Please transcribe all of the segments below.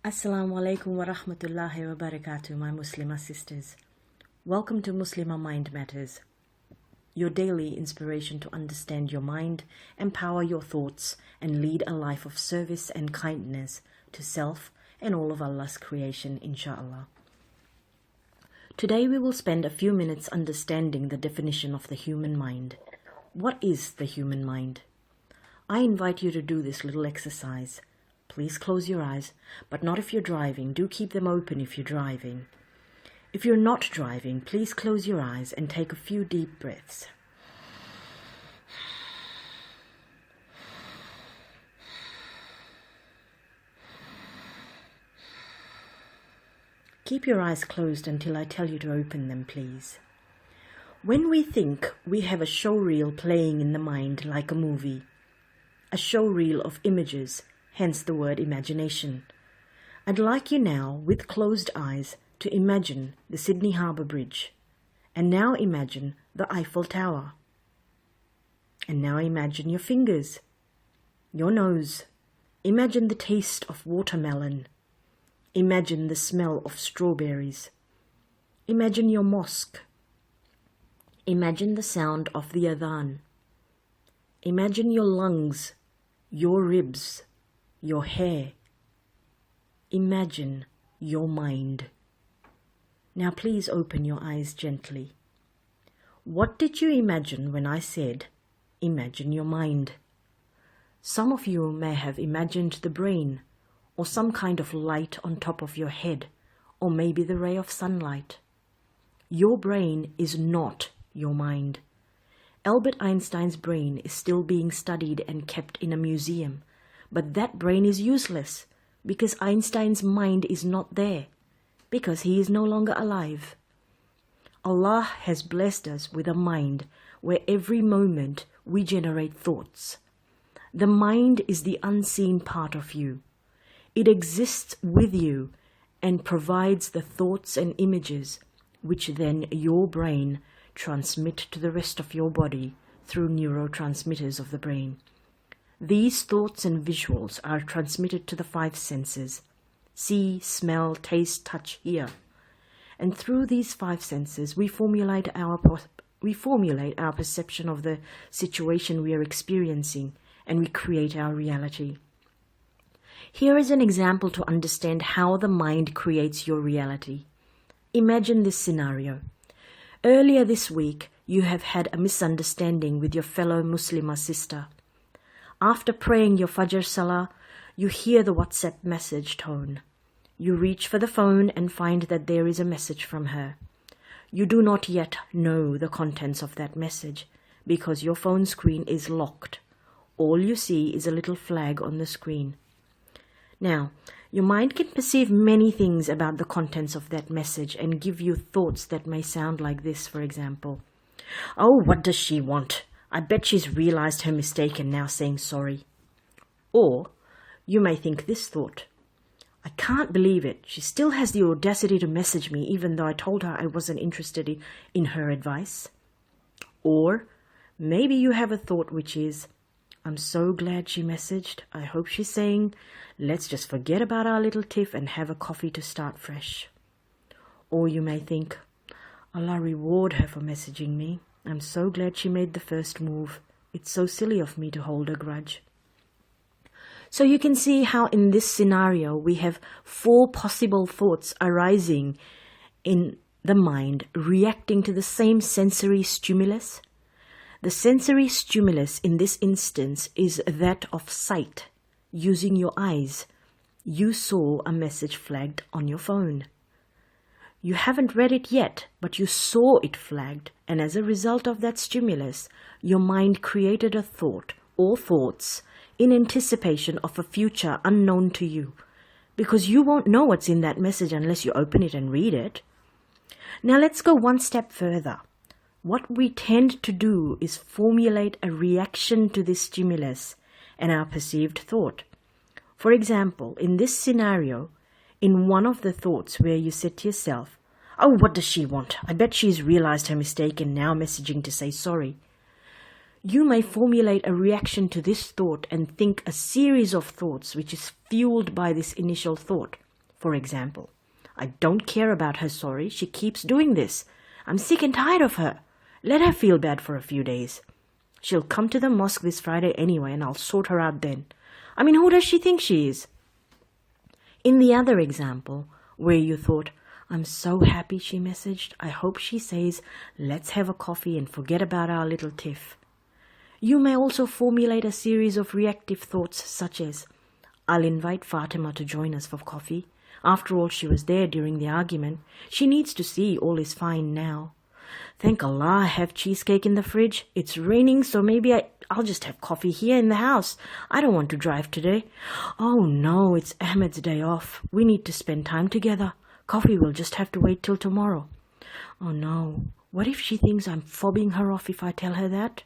Assalamu alaikum wa rahmatullahi wa barakatuh, my Muslimah sisters. Welcome to Muslimah Mind Matters, your daily inspiration to understand your mind, empower your thoughts, and lead a life of service and kindness to self and all of Allah's creation, inshallah. Today we will spend a few minutes understanding the definition of the human mind. What is the human mind? I invite you to do this little exercise. Please close your eyes, but not if you're driving. Do keep them open if you're driving. If you're not driving, please close your eyes and take a few deep breaths. Keep your eyes closed until I tell you to open them, please. When we think, we have a showreel playing in the mind like a movie. A showreel of images, hence the word imagination. I'd like you now, with closed eyes, to imagine the Sydney Harbour Bridge. And now imagine the Eiffel Tower. And now imagine your fingers, your nose. Imagine the taste of watermelon. Imagine the smell of strawberries. Imagine your mosque. Imagine the sound of the adhan. Imagine your lungs, your ribs, your hair. Imagine your mind. Now please open your eyes gently. What did you imagine when I said, imagine your mind? Some of you may have imagined the brain, or some kind of light on top of your head, or maybe the ray of sunlight. Your brain is not your mind. Albert Einstein's brain is still being studied and kept in a museum, but that brain is useless because Einstein's mind is not there, because he is no longer alive. Allah has blessed us with a mind where every moment we generate thoughts. The mind is the unseen part of you. It exists with you and provides the thoughts and images which then your brain transmit to the rest of your body through neurotransmitters of the brain. These thoughts and visuals are transmitted to the five senses: see, smell, taste, touch, hear. And through these five senses we formulate our perception of the situation we are experiencing, and we create our reality. Here is an example to understand how the mind creates your reality. Imagine this scenario. Earlier this week, you have had a misunderstanding with your fellow Muslimah sister. After praying your Fajr Salah, you hear the WhatsApp message tone. You reach for the phone and find that there is a message from her. You do not yet know the contents of that message because your phone screen is locked. All you see is a little flag on the screen. Now, your mind can perceive many things about the contents of that message and give you thoughts that may sound like this, for example. Oh, what does she want? I bet she's realized her mistake and now saying sorry. Or you may think this thought: I can't believe it. She still has the audacity to message me even though I told her I wasn't interested in her advice. Or maybe you have a thought which is, I'm so glad she messaged. I hope she's saying, let's just forget about our little tiff and have a coffee to start fresh. Or you may think, Allah reward her for messaging me. I'm so glad she made the first move. It's so silly of me to hold a grudge. So you can see how in this scenario we have four possible thoughts arising in the mind, reacting to the same sensory stimulus. The sensory stimulus in this instance is that of sight. Using your eyes, you saw a message flagged on your phone. You haven't read it yet, but you saw it flagged, and as a result of that stimulus, your mind created a thought or thoughts in anticipation of a future unknown to you, because you won't know what's in that message unless you open it and read it. Now let's go one step further. What we tend to do is formulate a reaction to this stimulus and our perceived thought. For example, in this scenario, in one of the thoughts where you said to yourself, oh, what does she want? I bet she's realized her mistake and now messaging to say sorry. You may formulate a reaction to this thought and think a series of thoughts which is fueled by this initial thought. For example, I don't care about her sorry. She keeps doing this. I'm sick and tired of her. Let her feel bad for a few days. She'll come to the mosque this Friday anyway, and I'll sort her out then. I mean, who does she think she is? In the other example, where you thought, I'm so happy she messaged. I hope she says, let's have a coffee and forget about our little tiff. You may also formulate a series of reactive thoughts such as, I'll invite Fatima to join us for coffee. After all, she was there during the argument. She needs to see all is fine now. Thank Allah I have cheesecake in the fridge. It's raining, so maybe I'll just have coffee here in the house. I don't want to drive today. Oh no, it's Ahmed's day off. We need to spend time together. Coffee will just have to wait till tomorrow. Oh no, what if she thinks I'm fobbing her off if I tell her that?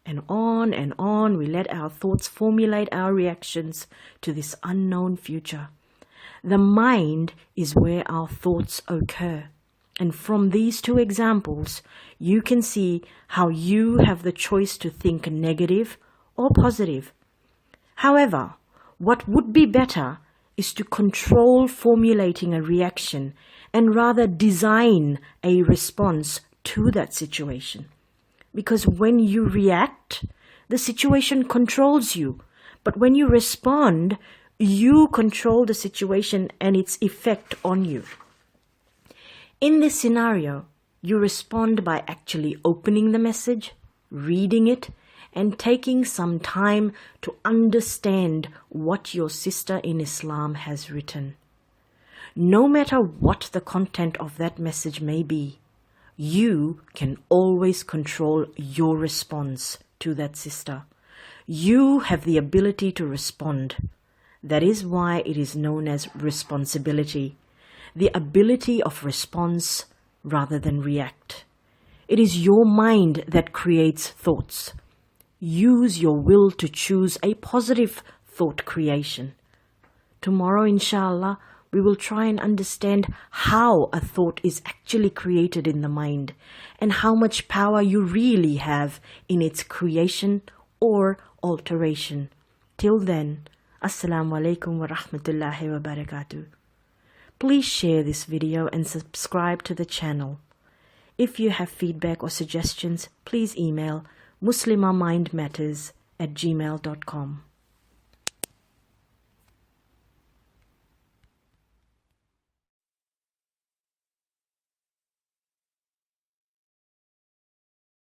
And on we let our thoughts formulate our reactions to this unknown future. The mind is where our thoughts occur. And from these two examples, you can see how you have the choice to think negative or positive. However, what would be better is to control formulating a reaction and rather design a response to that situation. Because when you react, the situation controls you. But when you respond, you control the situation and its effect on you. In this scenario, you respond by actually opening the message, reading it, and taking some time to understand what your sister in Islam has written. No matter what the content of that message may be, you can always control your response to that sister. You have the ability to respond. That is why it is known as responsibility, the ability of response rather than react. It is your mind that creates thoughts. Use your will to choose a positive thought creation. Tomorrow, inshallah, we will try and understand how a thought is actually created in the mind and how much power you really have in its creation or alteration. Till then, Assalamu alaikum wa rahmatullahi wa barakatuh. Please share this video and subscribe to the channel. If you have feedback or suggestions, please email muslimamindmatters@gmail.com.